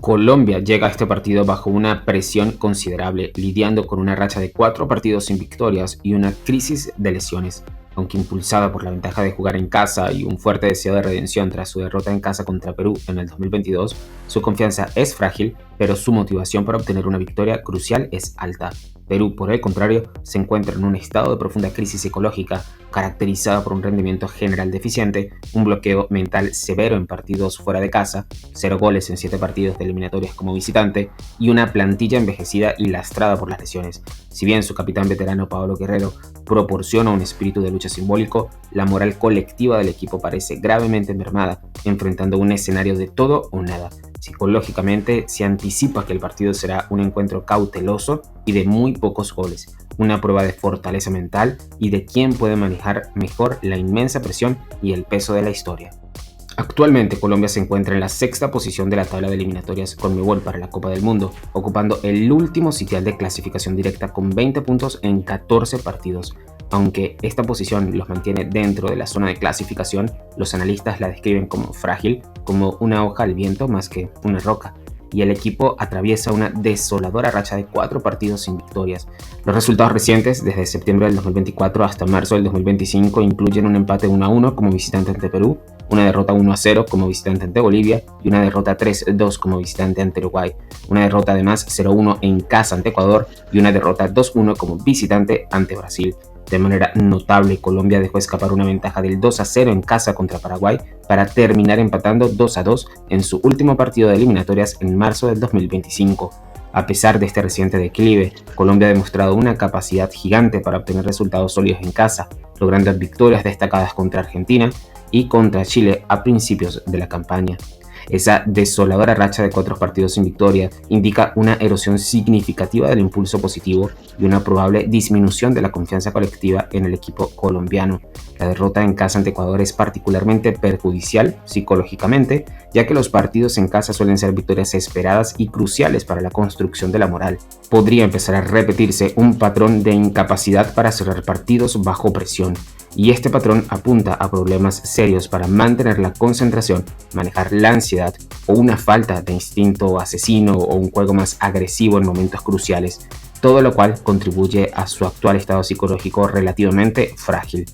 Colombia llega a este partido bajo una presión considerable, lidiando con una racha de 4 partidos sin victorias y una crisis de lesiones. Aunque impulsada por la ventaja de jugar en casa y un fuerte deseo de redención tras su derrota en casa contra Perú en el 2022, su confianza es frágil, pero su motivación para obtener una victoria crucial es alta. Perú, por el contrario, se encuentra en un estado de profunda crisis psicológica, caracterizada por un rendimiento general deficiente, un bloqueo mental severo en partidos fuera de casa, 0 goles en 7 partidos de eliminatorias como visitante y una plantilla envejecida y lastrada por las lesiones. Si bien su capitán veterano Paolo Guerrero proporciona un espíritu de lucha simbólico, la moral colectiva del equipo parece gravemente mermada, enfrentando un escenario de todo o nada. Psicológicamente se anticipa que el partido será un encuentro cauteloso y de muy pocos goles, una prueba de fortaleza mental y de quién puede manejar mejor la inmensa presión y el peso de la historia. Actualmente Colombia se encuentra en la sexta posición de la tabla de eliminatorias Conmebol para la Copa del Mundo, ocupando el último sitial de clasificación directa con 20 puntos en 14 partidos. Aunque esta posición los mantiene dentro de la zona de clasificación, los analistas la describen como frágil, como una hoja al viento más que una roca, y el equipo atraviesa una desoladora racha de 4 partidos sin victorias. Los resultados recientes, desde septiembre del 2024 hasta marzo del 2025, incluyen un empate 1-1 como visitante ante Perú, una derrota 1-0 como visitante ante Bolivia y una derrota 3-2 como visitante ante Uruguay, una derrota además 0-1 en casa ante Ecuador y una derrota 2-1 como visitante ante Brasil. De manera notable, Colombia dejó escapar una ventaja del 2-0 en casa contra Paraguay para terminar empatando 2-2 en su último partido de eliminatorias en marzo del 2025. A pesar de este reciente declive, Colombia ha demostrado una capacidad gigante para obtener resultados sólidos en casa, logrando victorias destacadas contra Argentina y contra Chile a principios de la campaña. Esa desoladora racha de 4 partidos sin victoria indica una erosión significativa del impulso positivo y una probable disminución de la confianza colectiva en el equipo colombiano. La derrota en casa ante Ecuador es particularmente perjudicial psicológicamente, ya que los partidos en casa suelen ser victorias esperadas y cruciales para la construcción de la moral. Podría empezar a repetirse un patrón de incapacidad para cerrar partidos bajo presión, y este patrón apunta a problemas serios para mantener la concentración, manejar la ansiedad o una falta de instinto asesino o un juego más agresivo en momentos cruciales, todo lo cual contribuye a su actual estado psicológico relativamente frágil.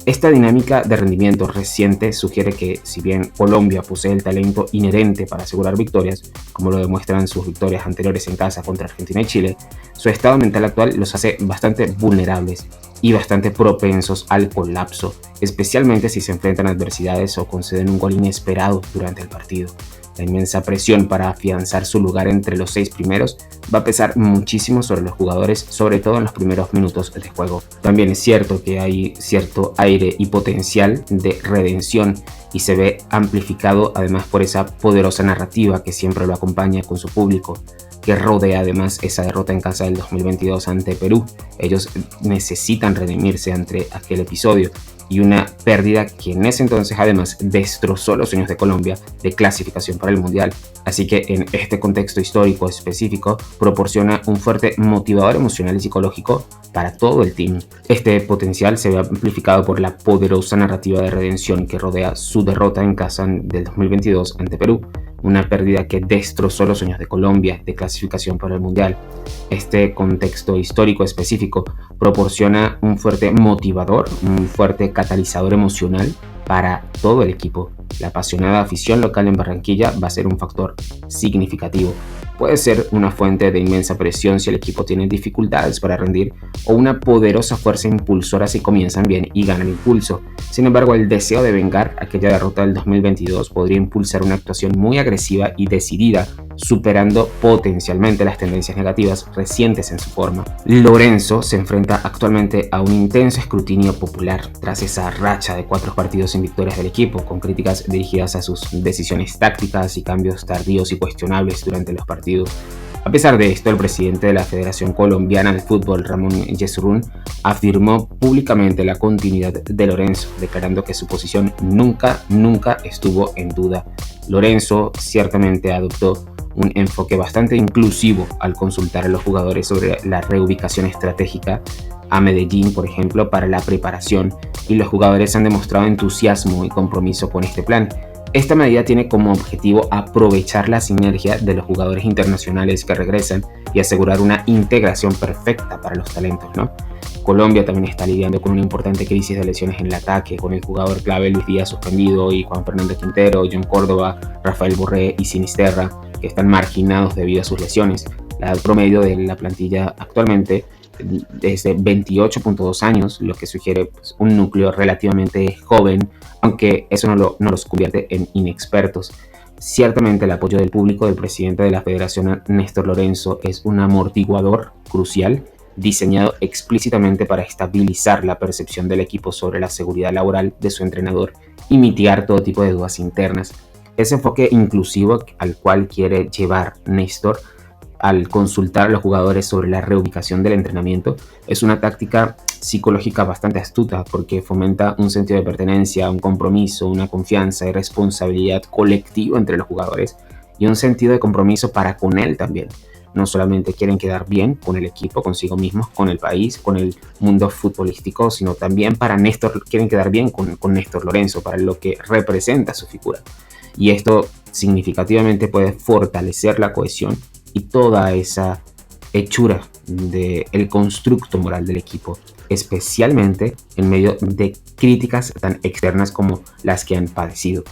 Esta dinámica de rendimiento reciente sugiere que, si bien Colombia posee el talento inherente para asegurar victorias, como lo demuestran sus victorias anteriores en casa contra Argentina y Chile, su estado mental actual los hace bastante vulnerables y bastante propensos al colapso, especialmente si se enfrentan a adversidades o conceden un gol inesperado durante el partido. La inmensa presión para afianzar su lugar entre los 6 primeros va a pesar muchísimo sobre los jugadores, sobre todo en los primeros minutos de juego. También es cierto que hay cierto aire y potencial de redención y se ve amplificado además por esa poderosa narrativa que siempre lo acompaña con su público, que rodea además esa derrota en casa del 2022 ante Perú. Ellos necesitan redimirse ante aquel episodio y una pérdida que en ese entonces además destrozó los sueños de Colombia de clasificación para el Mundial. Así que en este contexto histórico específico proporciona un fuerte motivador emocional y psicológico para todo el team. Este potencial se ve amplificado por la poderosa narrativa de redención que rodea su derrota en casa del 2022 ante Perú, una pérdida que destrozó los sueños de Colombia de clasificación para el Mundial. Este contexto histórico específico proporciona un fuerte motivador, un fuerte catalizador emocional para todo el equipo. La apasionada afición local en Barranquilla va a ser un factor significativo. Puede ser una fuente de inmensa presión si el equipo tiene dificultades para rendir o una poderosa fuerza impulsora si comienzan bien y ganan impulso. Sin embargo, el deseo de vengar aquella derrota del 2022 podría impulsar una actuación muy agresiva y decidida, superando potencialmente las tendencias negativas recientes en su forma. Lorenzo se enfrenta actualmente a un intenso escrutinio popular tras esa racha de 4 partidos sin victorias del equipo, con críticas dirigidas a sus decisiones tácticas y cambios tardíos y cuestionables durante los partidos. A pesar de esto, el presidente de la Federación Colombiana de Fútbol, Ramón Yesurún, afirmó públicamente la continuidad de Lorenzo, declarando que su posición nunca estuvo en duda. Lorenzo ciertamente adoptó un enfoque bastante inclusivo al consultar a los jugadores sobre la reubicación estratégica a Medellín, por ejemplo, para la preparación, y los jugadores han demostrado entusiasmo y compromiso con este plan. Esta medida tiene como objetivo aprovechar la sinergia de los jugadores internacionales que regresan y asegurar una integración perfecta para los talentos, ¿no? Colombia también está lidiando con una importante crisis de lesiones en el ataque, con el jugador clave Luis Díaz suspendido y Juan Fernando Quintero, John Córdoba, Rafael Borré y Sinisterra, que están marginados debido a sus lesiones. La edad promedio de la plantilla actualmente es de 28.2 años, lo que sugiere pues, un núcleo relativamente joven, aunque eso no los convierte en inexpertos. Ciertamente el apoyo del público del presidente de la Federación, Néstor Lorenzo, es un amortiguador crucial diseñado explícitamente para estabilizar la percepción del equipo sobre la seguridad laboral de su entrenador y mitigar todo tipo de dudas internas. Ese enfoque inclusivo al cual quiere llevar Néstor al consultar a los jugadores sobre la reubicación del entrenamiento es una táctica psicológica bastante astuta porque fomenta un sentido de pertenencia, un compromiso, una confianza y responsabilidad colectiva entre los jugadores y un sentido de compromiso para con él también. No solamente quieren quedar bien con el equipo, consigo mismos, con el país, con el mundo futbolístico, sino también para Néstor, quieren quedar bien con Néstor Lorenzo, para lo que representa su figura. Y esto significativamente puede fortalecer la cohesión y toda esa hechura del constructo moral del equipo, especialmente en medio de críticas tan externas como las que han padecido.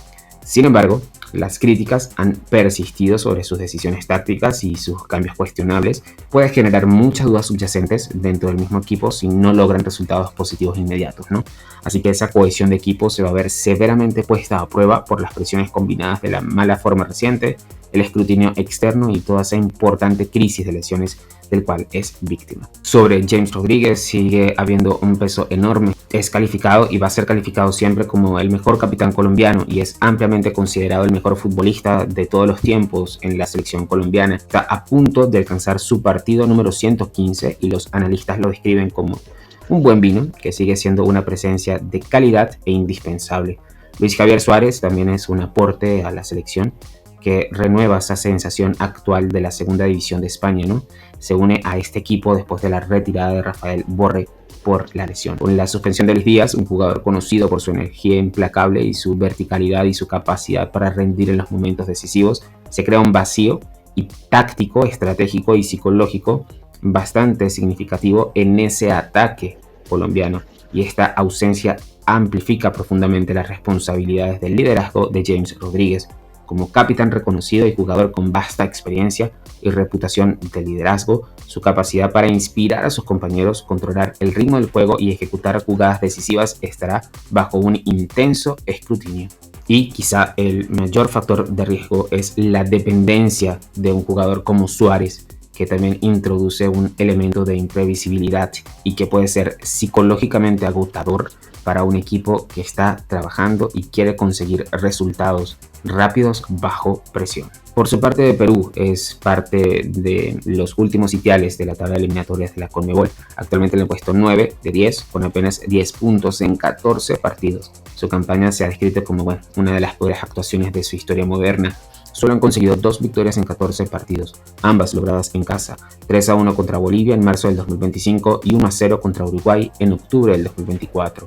Sin embargo, las críticas han persistido sobre sus decisiones tácticas y sus cambios cuestionables. Puede generar muchas dudas subyacentes dentro del mismo equipo si no logran resultados positivos inmediatos, ¿no? Así que esa cohesión de equipo se va a ver severamente puesta a prueba por las presiones combinadas de la mala forma reciente, el escrutinio externo y toda esa importante crisis de lesiones del cual es víctima. Sobre James Rodríguez sigue habiendo un peso enorme. Es calificado y va a ser calificado siempre como el mejor capitán colombiano y es ampliamente considerado el mejor futbolista de todos los tiempos en la selección colombiana. Está a punto de alcanzar su partido número 115 y los analistas lo describen como un buen vino que sigue siendo una presencia de calidad e indispensable. Luis Javier Suárez también es un aporte a la selección que renueva esa sensación actual de la segunda división de España, ¿no? Se une a este equipo después de la retirada de Rafael Borré por la lesión. Con la suspensión de Luis Díaz, un jugador conocido por su energía implacable y su verticalidad y su capacidad para rendir en los momentos decisivos, se crea un vacío y táctico, estratégico y psicológico bastante significativo en ese ataque colombiano, y esta ausencia amplifica profundamente las responsabilidades del liderazgo de James Rodríguez. Como capitán reconocido y jugador con vasta experiencia y reputación de liderazgo, su capacidad para inspirar a sus compañeros, controlar el ritmo del juego y ejecutar jugadas decisivas estará bajo un intenso escrutinio. Y quizá el mayor factor de riesgo es la dependencia de un jugador como Suárez, que también introduce un elemento de imprevisibilidad y que puede ser psicológicamente agotador para un equipo que está trabajando y quiere conseguir resultados rápidos bajo presión. Por su parte, de Perú es parte de los últimos sitiales de la tabla de eliminatorias de la Conmebol. Actualmente en el puesto 9 de 10 con apenas 10 puntos en 14 partidos. Su campaña se ha descrito como una de las peores actuaciones de su historia moderna. Solo han conseguido 2 victorias en 14 partidos, ambas logradas en casa, 3-1 contra Bolivia en marzo del 2025 y 1-0 contra Uruguay en octubre del 2024.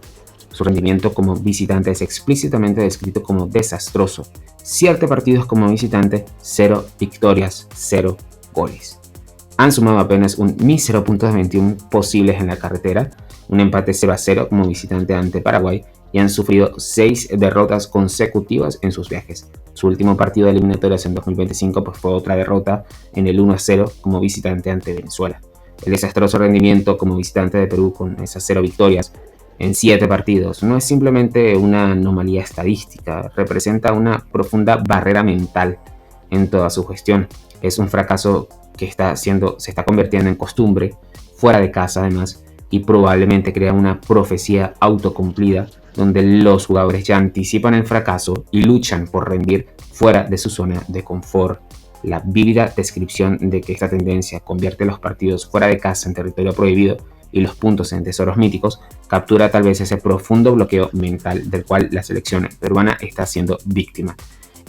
Su rendimiento como visitante es explícitamente descrito como desastroso. 7 partidos como visitante, 0 victorias, 0 goles. Han sumado apenas un mísero punto de 21 posibles en la carretera, un empate 0-0 como visitante ante Paraguay y han sufrido 6 derrotas consecutivas en sus viajes. Su último partido de eliminatorias en 2025 fue otra derrota en el 1-0 como visitante ante Venezuela. El desastroso rendimiento como visitante de Perú con esas 0 victorias en 7 partidos no es simplemente una anomalía estadística, representa una profunda barrera mental en toda su gestión. Es un fracaso que se está convirtiendo en costumbre, fuera de casa además, y probablemente crea una profecía autocumplida donde los jugadores ya anticipan el fracaso y luchan por rendir fuera de su zona de confort. La vívida descripción de que esta tendencia convierte los partidos fuera de casa en territorio prohibido y los puntos en tesoros míticos captura tal vez ese profundo bloqueo mental del cual la selección peruana está siendo víctima.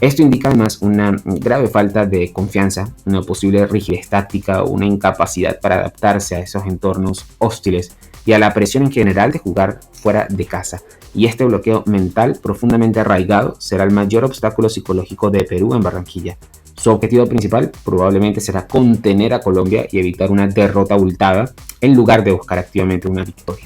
Esto indica además una grave falta de confianza, una posible rigidez táctica o una incapacidad para adaptarse a esos entornos hostiles y a la presión en general de jugar fuera de casa. Y este bloqueo mental profundamente arraigado será el mayor obstáculo psicológico de Perú en Barranquilla. Su objetivo principal probablemente será contener a Colombia y evitar una derrota abultada en lugar de buscar activamente una victoria.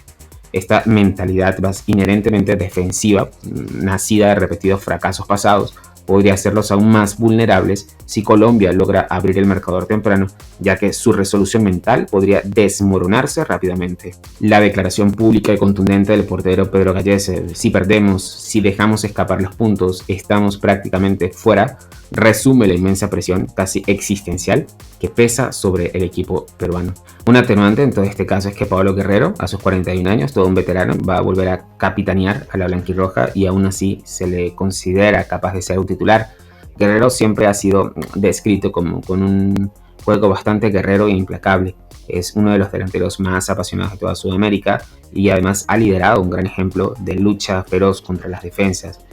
Esta mentalidad más inherentemente defensiva, nacida de repetidos fracasos pasados, podría hacerlos aún más vulnerables si Colombia logra abrir el marcador temprano, ya que su resolución mental podría desmoronarse rápidamente. La declaración pública y contundente del portero Pedro Gallese, si perdemos, si dejamos escapar los puntos, estamos prácticamente fuera, resume la inmensa presión casi existencial que pesa sobre el equipo peruano. Un atenuante en todo este caso es que Paolo Guerrero, a sus 41 años, todo un veterano, va a volver a capitanear a la blanquirroja y aún así se le considera capaz de ser un titular. Guerrero siempre ha sido descrito como con un juego bastante guerrero e implacable. Es uno de los delanteros más apasionados de toda Sudamérica y además ha liderado un gran ejemplo de lucha feroz contra las defensas.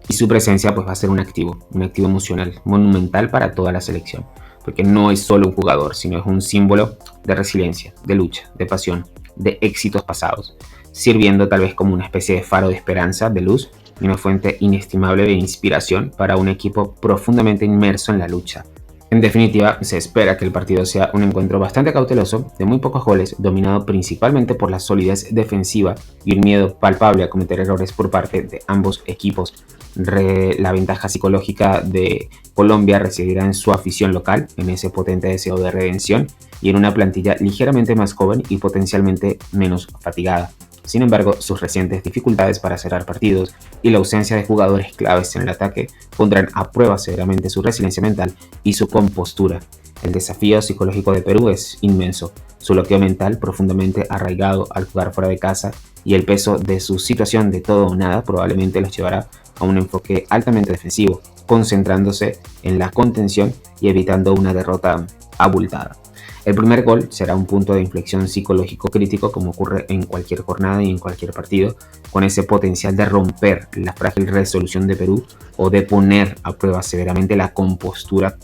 Y su presencia pues va a ser un activo emocional monumental para toda la selección, porque no es solo un jugador, sino es un símbolo de resiliencia, de lucha, de pasión, de éxitos pasados, sirviendo tal vez como una especie de faro de esperanza, de luz y una fuente inestimable de inspiración para un equipo profundamente inmerso en la lucha. En definitiva, se espera que el partido sea un encuentro bastante cauteloso, de muy pocos goles, dominado principalmente por la solidez defensiva y un miedo palpable a cometer errores por parte de ambos equipos. La ventaja psicológica de Colombia residirá en su afición local, en ese potente deseo de redención y en una plantilla ligeramente más joven y potencialmente menos fatigada. Sin embargo, sus recientes dificultades para cerrar partidos y la ausencia de jugadores claves en el ataque pondrán a prueba severamente su resiliencia mental y su compostura. El desafío psicológico de Perú es inmenso, su bloqueo mental profundamente arraigado al jugar fuera de casa y el peso de su situación de todo o nada probablemente los llevará a un enfoque altamente defensivo, concentrándose en la contención y evitando una derrota abultada. El primer gol será un punto de inflexión psicológico crítico, como ocurre en cualquier jornada y en cualquier partido, con ese potencial de romper la frágil resolución de Perú o de poner a prueba severamente la compostura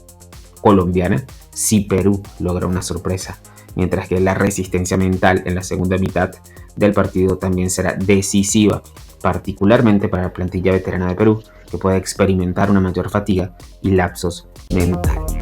colombiana si Perú logra una sorpresa, mientras que la resistencia mental en la segunda mitad del partido también será decisiva, particularmente para la plantilla veterana de Perú, que puede experimentar una mayor fatiga y lapsos mentales.